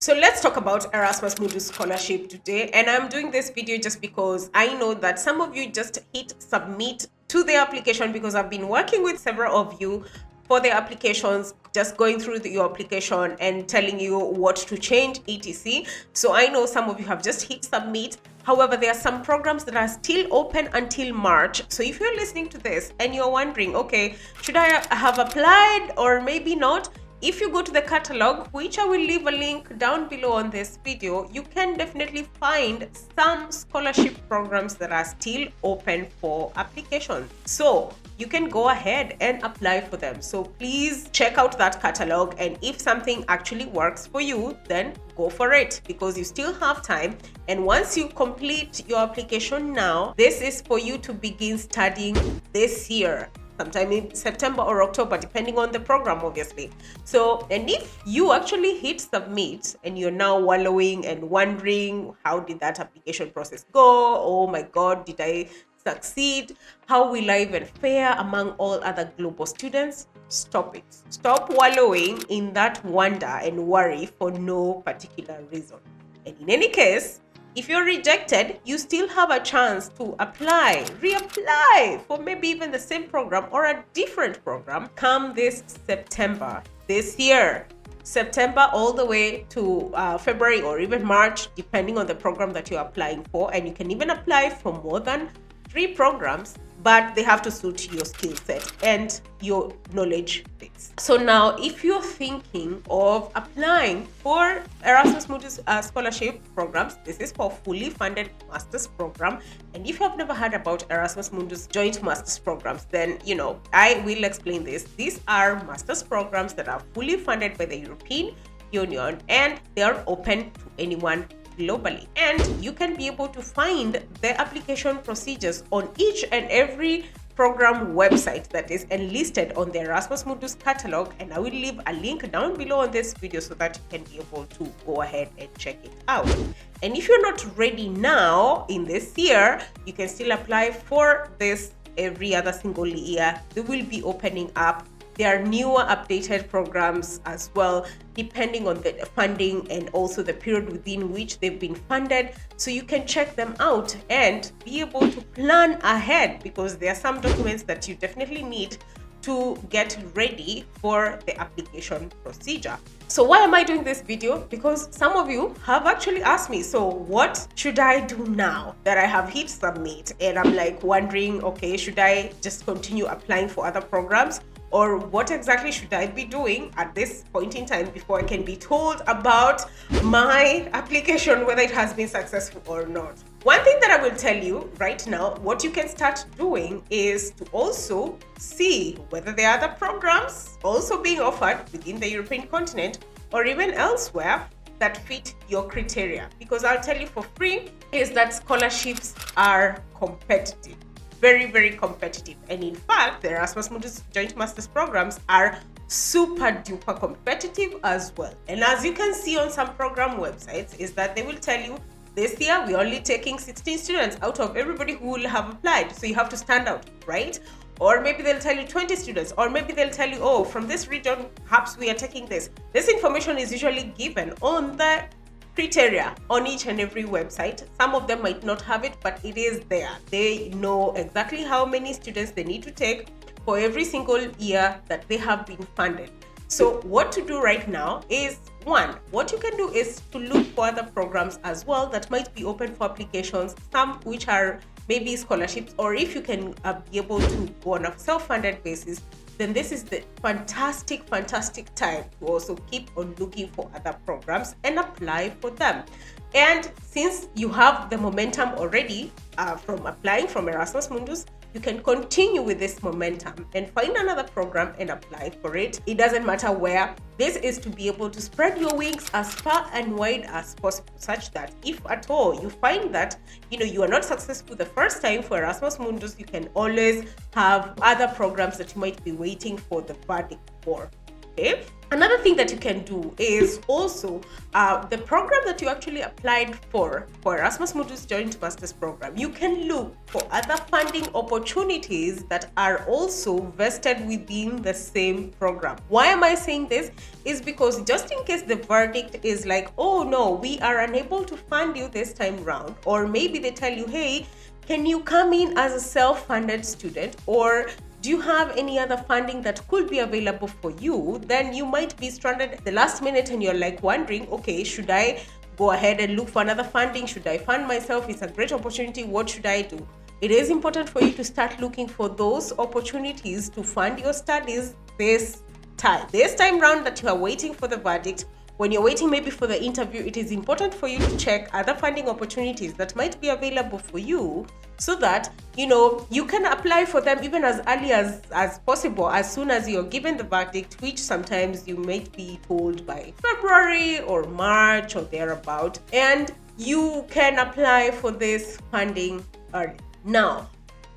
So let's talk about Erasmus Mundus scholarship today. And I'm doing this video just because I know that some of you just hit submit to the application because I've been working with several of you for the applications, just going through your application and telling you what to change, etc. So I know some of you have just hit submit. However, there are some programs that are still open until March. So if you're listening to this and you're wondering, okay, should I have applied or maybe not? If you go to the catalog, which I will leave a link down below on this video, you can definitely find some scholarship programs that are still open for application. So you can go ahead and apply for them. So please check out that catalog, and if something actually works for you, then go for it because you still have time. And once you complete your application now, this is for you to begin studying this year, sometime in September or October, depending on the program, obviously. So, and if you actually hit submit and you're now wallowing and wondering, how did that application process go? Oh my God, did I succeed? How will I even fare among all other global students? Stop it. Stop wallowing in that wonder and worry for no particular reason. And in any case, if you're rejected, you still have a chance to apply, reapply for maybe even the same program or a different program come this September, this year. September all the way to February or even March, depending on the program that you're applying for. And you can even apply for more than 3 programs, but they have to suit your skill set and your knowledge base. So now, if you're thinking of applying for Erasmus Mundus scholarship programs, this is for fully funded master's program. And if you have never heard about Erasmus Mundus joint master's programs, then I will explain this. These are master's programs that are fully funded by the European Union, and they are open to anyone globally, and you can be able to find the application procedures on each and every program website that is enlisted on the Erasmus Mundus catalog, and I will leave a link down below on this video so that you can be able to go ahead and check it out. And if you're not ready now in this year, you can still apply for this every other single year. They will be opening up. There are newer updated programs as well, depending on the funding and also the period within which they've been funded. So you can check them out and be able to plan ahead, because there are some documents that you definitely need to get ready for the application procedure. So why am I doing this video? Because some of you have actually asked me, so what should I do now that I have hit submit? And I'm like wondering, okay, should I just continue applying for other programs? Or what exactly should I be doing at this point in time before I can be told about my application, whether it has been successful or not? One thing that I will tell you right now, what you can start doing is to also see whether there are other programs also being offered within the European continent or even elsewhere that fit your criteria. Because I'll tell you for free is that scholarships are competitive. Very, very competitive. And in fact, the Erasmus Mundus joint master's programs are super duper competitive as well. And as you can see on some program websites, is that they will tell you this year we're only taking 16 students out of everybody who will have applied. So you have to stand out, right? Or maybe they'll tell you 20 students, or maybe they'll tell you, oh, from this region, perhaps we are taking this. This information is usually given on the criteria on each and every website. Some of them might not have it, but it is there. They know exactly how many students they need to take for every single year that they have been funded. So what to do right now is, one, what you can do is to look for other programs as well that might be open for applications, some which are maybe scholarships, or if you can be able to go on a self-funded basis, then this is the fantastic time to also keep on looking for other programs and apply for them. And since you have the momentum already from applying from Erasmus Mundus, you can continue with this momentum and find another program and apply for it. It doesn't matter where. This is to be able to spread your wings as far and wide as possible, such that if at all you find that you are not successful the first time for Erasmus Mundus, you can always have other programs that you might be waiting for the verdict for. Okay. Another thing that you can do is also the program that you actually applied for Erasmus Mundus Joint Masters Program. You can look for other funding opportunities that are also vested within the same program. Why am I saying this? Is because just in case the verdict is like, oh no, we are unable to fund you this time round, or maybe they tell you, hey, can you come in as a self-funded student, or do you have any other funding that could be available for you? Then you might be stranded at the last minute and you're like wondering, okay, should I go ahead and look for another funding? Should I fund myself? It's a great opportunity. What should I do? It is important for you to start looking for those opportunities to fund your studies this time round that you are waiting for the verdict. When you're waiting maybe for the interview, it is important for you to check other funding opportunities that might be available for you, so that you can apply for them even as early as possible, as soon as you're given the verdict, which sometimes you might be told by February or March or thereabout, and you can apply for this funding early. Now,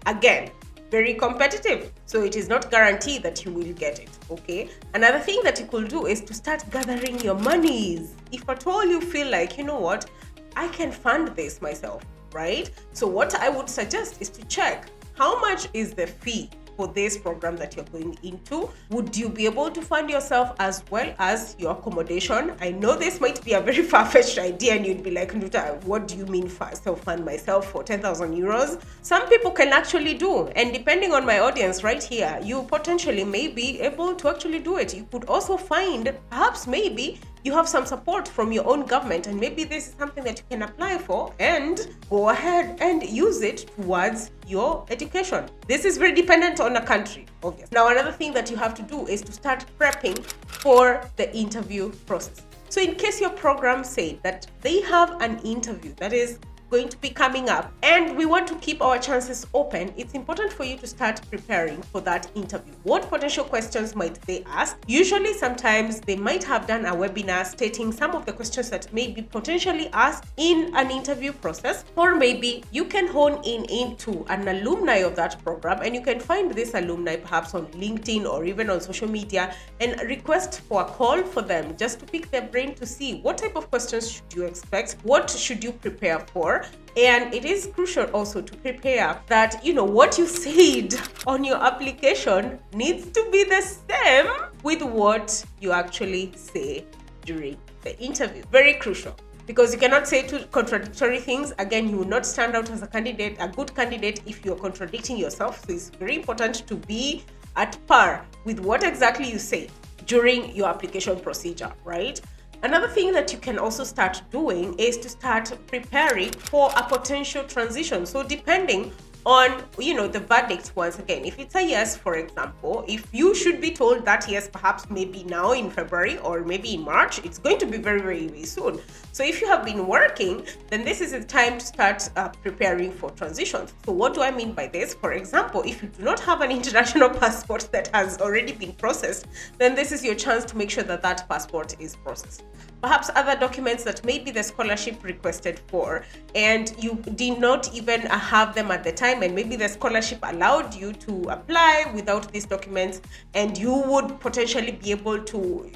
again, very competitive, so it is not guaranteed that you will get it. Okay, another thing that you could do is to start gathering your monies. If at all you feel like, you know what, I can fund this myself, right? So what I would suggest is to check how much is the fee for this program that you're going into. Would you be able to fund yourself as well as your accommodation? I know this might be a very far-fetched idea and you'd be like, Nuta, what do you mean self-fund myself for 10,000 euros? Some people can actually do, and depending on my audience right here, you potentially may be able to actually do it. You could also find, perhaps maybe you have some support from your own government, and maybe this is something that you can apply for and go ahead and use it towards your education. This is very dependent on a country, obviously. Now, another thing that you have to do is to start prepping for the interview process. So in case your program said that they have an interview that is going to be coming up and we want to keep our chances open, it's important for you to start preparing for that interview. What potential questions might they ask? Usually, sometimes they might have done a webinar stating some of the questions that may be potentially asked in an interview process, or maybe you can hone in into an alumni of that program and you can find this alumni perhaps on LinkedIn or even on social media and request for a call for them just to pick their brain to see what type of questions should you expect, what should you prepare for. And it is crucial also to prepare that, what you said on your application needs to be the same with what you actually say during the interview. Very crucial, because you cannot say two contradictory things. Again, you will not stand out as a good candidate if you're contradicting yourself. So it's very important to be at par with what exactly you say during your application procedure, right? Another thing that you can also start doing is to start preparing for a potential transition. So depending on, the verdict, once again, if it's a yes, for example, if you should be told that yes, perhaps maybe now in February or maybe in March, it's going to be very, very, very soon. So if you have been working, then this is the time to start preparing for transitions. So what do I mean by this? For example, if you do not have an international passport that has already been processed, then this is your chance to make sure that that passport is processed. Perhaps other documents that maybe the scholarship requested for, and you did not even have them at the time, and maybe the scholarship allowed you to apply without these documents, and you would potentially be able to,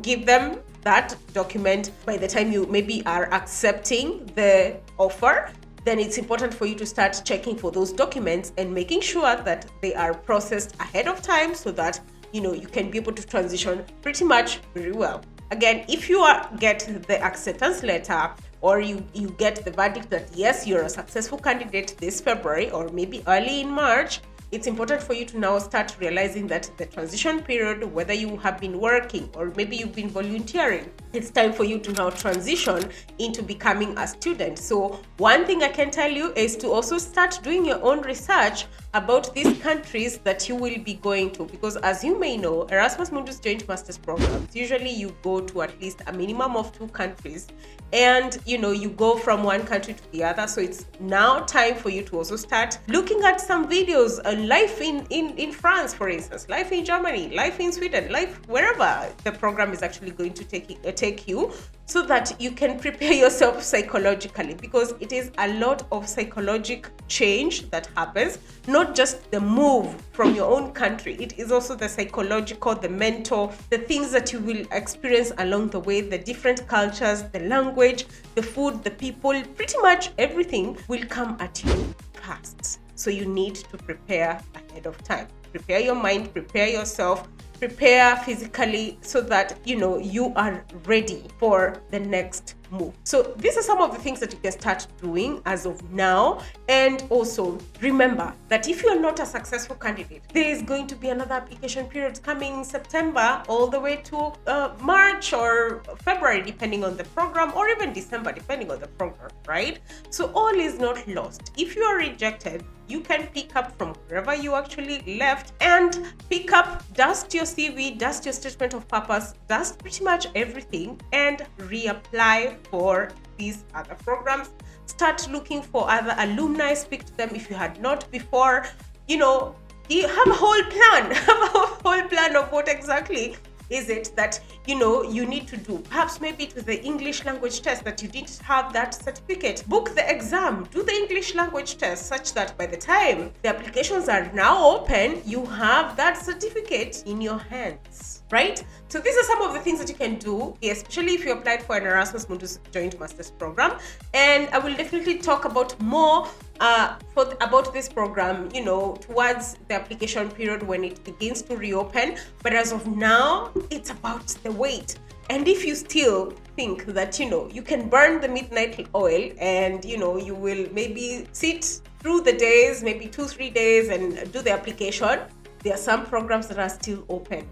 give them that document by the time you maybe are accepting the offer. Then it's important for you to start checking for those documents and making sure that they are processed ahead of time so that, you can be able to transition pretty much very well. Again, if you get the acceptance letter or you get the verdict that yes, you're a successful candidate this February or maybe early in March, it's important for you to now start realizing that the transition period, whether you have been working or maybe you've been volunteering, it's time for you to now transition into becoming a student. So one thing I can tell you is to also start doing your own research about these countries that you will be going to, because as you may know, Erasmus Mundus Joint Masters programs, usually you go to at least a minimum of 2 countries, and you go from one country to the other. So it's now time for you to also start looking at some videos on life in France, for instance, life in Germany, life in Sweden, life wherever the program is actually going to take you, so that you can prepare yourself psychologically, because it is a lot of psychological change that happens, not not just the move from your own country, it is also the psychological, the mental, the things that you will experience along the way, the different cultures, the language, the food, the people, pretty much everything will come at you fast. So you need to prepare ahead of time. Prepare your mind, prepare yourself, prepare physically so that you are ready for the next move. So these are some of the things that you can start doing as of now. And also remember that if you are not a successful candidate, there is going to be another application period coming September all the way to March or February, depending on the program, or even December, depending on the program, right? So all is not lost. If you are rejected, you can pick up from wherever you actually left and pick up, dust your CV, dust your statement of purpose, dust pretty much everything, and reapply for these other programs. Start looking for other alumni, speak to them if you had not before. You have a whole plan, of what exactly is it that you need to do. Perhaps maybe it was the English language test that you didn't have that certificate. Book the exam, do the English language test such that by the time the applications are now open, you have that certificate in your hands, right? So these are some of the things that you can do, especially if you applied for an Erasmus Mundus Joint Masters program. And I will definitely talk about more about this program, towards the application period when it begins to reopen. But as of now, it's about the wait. And if you still think that, you can burn the midnight oil and, you will maybe sit through the days, maybe 2-3 days and do the application, there are some programs that are still open.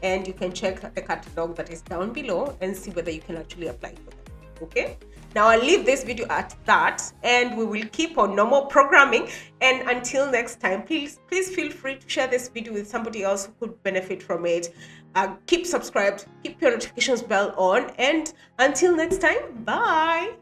And you can check the catalog that is down below and see whether you can actually apply for them. Okay? Now I'll leave this video at that, and we will keep on normal programming. And until next time, please feel free to share this video with somebody else who could benefit from it. Keep subscribed, keep your notifications bell on, and until next time, bye.